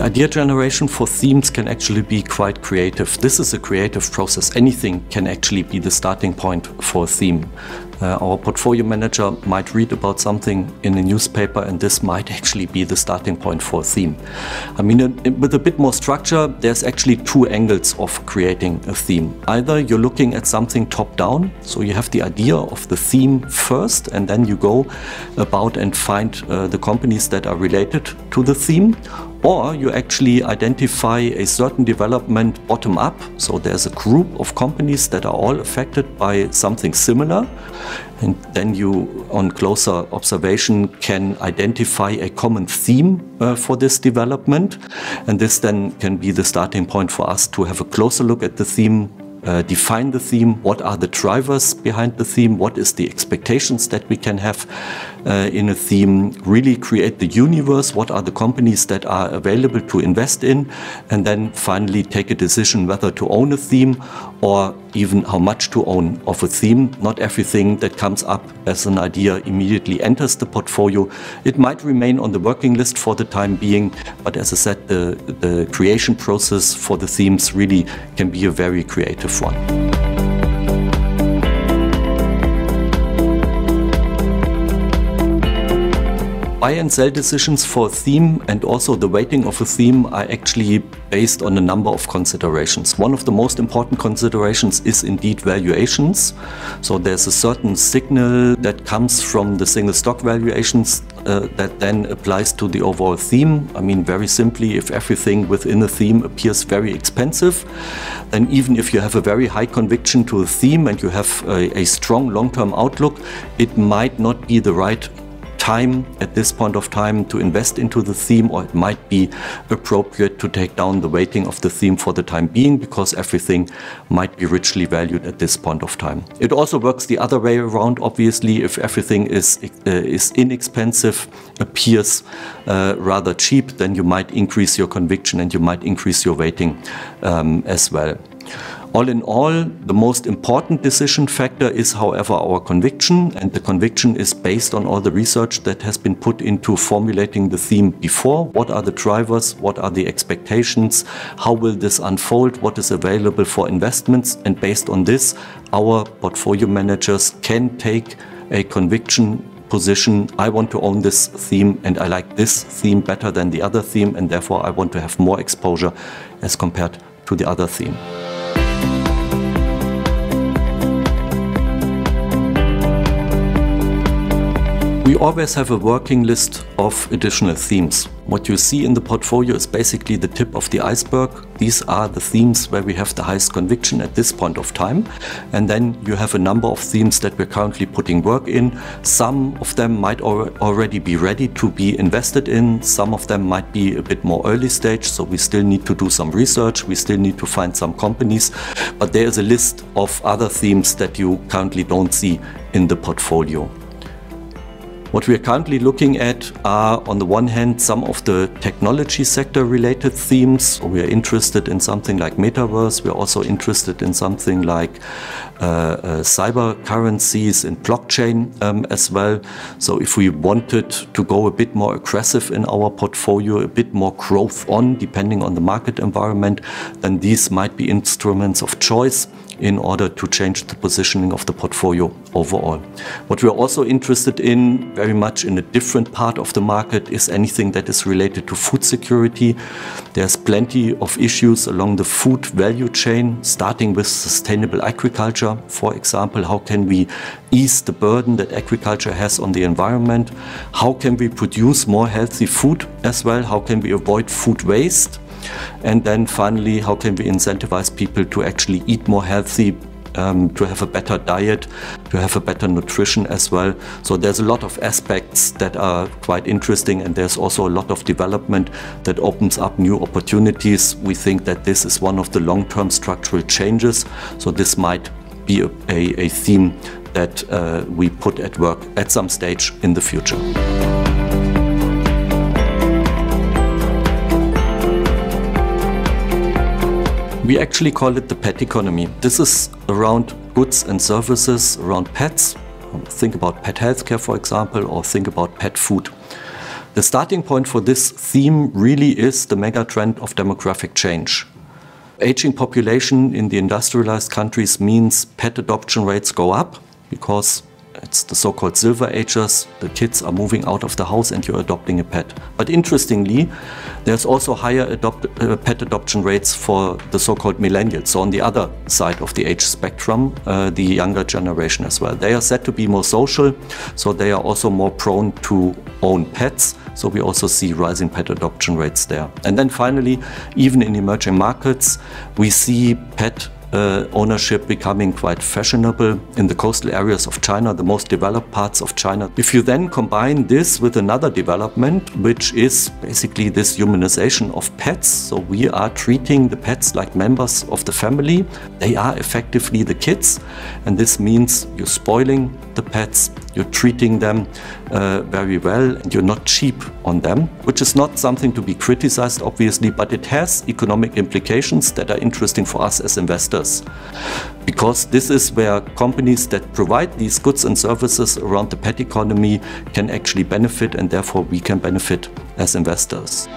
idea generation for themes can actually be quite creative. This is a creative process. Anything can actually be the starting point for a theme. Our portfolio manager might read about something in a newspaper, and this might actually be the starting point for a theme. I mean, with a bit more structure, there's actually two angles of creating a theme. Either you're looking at something top-down, so you have the idea of the theme first, and then you go about and find the companies that are related to the theme. Or you actually identify a certain development bottom-up, so there's a group of companies that are all affected by something similar, and then you, on closer observation, can identify a common theme for this development, and this then can be the starting point for us to have a closer look at the theme, define the theme, what are the drivers behind the theme, what is the expectations that we can have in a theme, really create the universe, what are the companies that are available to invest in, and then finally take a decision whether to own a theme or even how much to own of a theme. Not everything that comes up as an idea immediately enters the portfolio. It might remain on the working list for the time being, but as I said, the creation process for the themes really can be a very creative one. Buy and sell decisions for a theme and also the weighting of a theme are actually based on a number of considerations. One of the most important considerations is indeed valuations. So there's a certain signal that comes from the single stock valuations that then applies to the overall theme. I mean, very simply, if everything within a theme appears very expensive, then even if you have a very high conviction to a theme and you have a strong long-term outlook, it might not be the right time at this point of time to invest into the theme, or it might be appropriate to take down the weighting of the theme for the time being because everything might be richly valued at this point of time. It also works the other way around. Obviously, if everything is inexpensive, appears rather cheap, then you might increase your conviction and you might increase your weighting as well. All in all, the most important decision factor is, however, our conviction, and the conviction is based on all the research that has been put into formulating the theme before. What are the drivers? What are the expectations? How will this unfold? What is available for investments? And based on this, our portfolio managers can take a conviction position. I want to own this theme and I like this theme better than the other theme, and therefore I want to have more exposure as compared to the other theme. We always have a working list of additional themes. What you see in the portfolio is basically the tip of the iceberg. These are the themes where we have the highest conviction at this point of time. And then you have a number of themes that we're currently putting work in. Some of them might already be ready to be invested in. Some of them might be a bit more early stage, so we still need to do some research. We still need to find some companies. But there is a list of other themes that you currently don't see in the portfolio. What we are currently looking at are, on the one hand, some of the technology sector related themes. We are interested in something like metaverse. We are also interested in something like cyber currencies and blockchain as well. So if we wanted to go a bit more aggressive in our portfolio, a bit more growth on, depending on the market environment, then these might be instruments of choice in order to change the positioning of the portfolio overall. What we are also interested in, very much in a different part of the market, is anything that is related to food security. There's plenty of issues along the food value chain, starting with sustainable agriculture. For example, how can we ease the burden that agriculture has on the environment? How can we produce more healthy food as well? How can we avoid food waste? And then finally, how can we incentivize people to actually eat more healthy, to have a better diet, to have a better nutrition as well. So there's a lot of aspects that are quite interesting, and there's also a lot of development that opens up new opportunities. We think that this is one of the long-term structural changes. So this might be a theme that we put at work at some stage in the future. We actually call it the pet economy. This is around goods and services around pets. Think about pet healthcare, for example, or think about pet food. The starting point for this theme really is the megatrend of demographic change. Aging population in the industrialized countries means pet adoption rates go up because it's the so-called silver agers. The kids are moving out of the house and you're adopting a pet. But interestingly, there's also higher pet adoption rates for the so-called millennials. So on the other side of the age spectrum, the younger generation as well. They are said to be more social, so they are also more prone to own pets. So we also see rising pet adoption rates there. And then finally, even in emerging markets, we see pet ownership becoming quite fashionable in the coastal areas of China, the most developed parts of China. If you then combine this with another development, which is basically this humanization of pets, so we are treating the pets like members of the family. They are effectively the kids, and this means you're spoiling the pets, you're treating them very well, and you're not cheap on them, which is not something to be criticized, obviously, but it has economic implications that are interesting for us as investors. Because this is where companies that provide these goods and services around the pet economy can actually benefit, and therefore we can benefit as investors.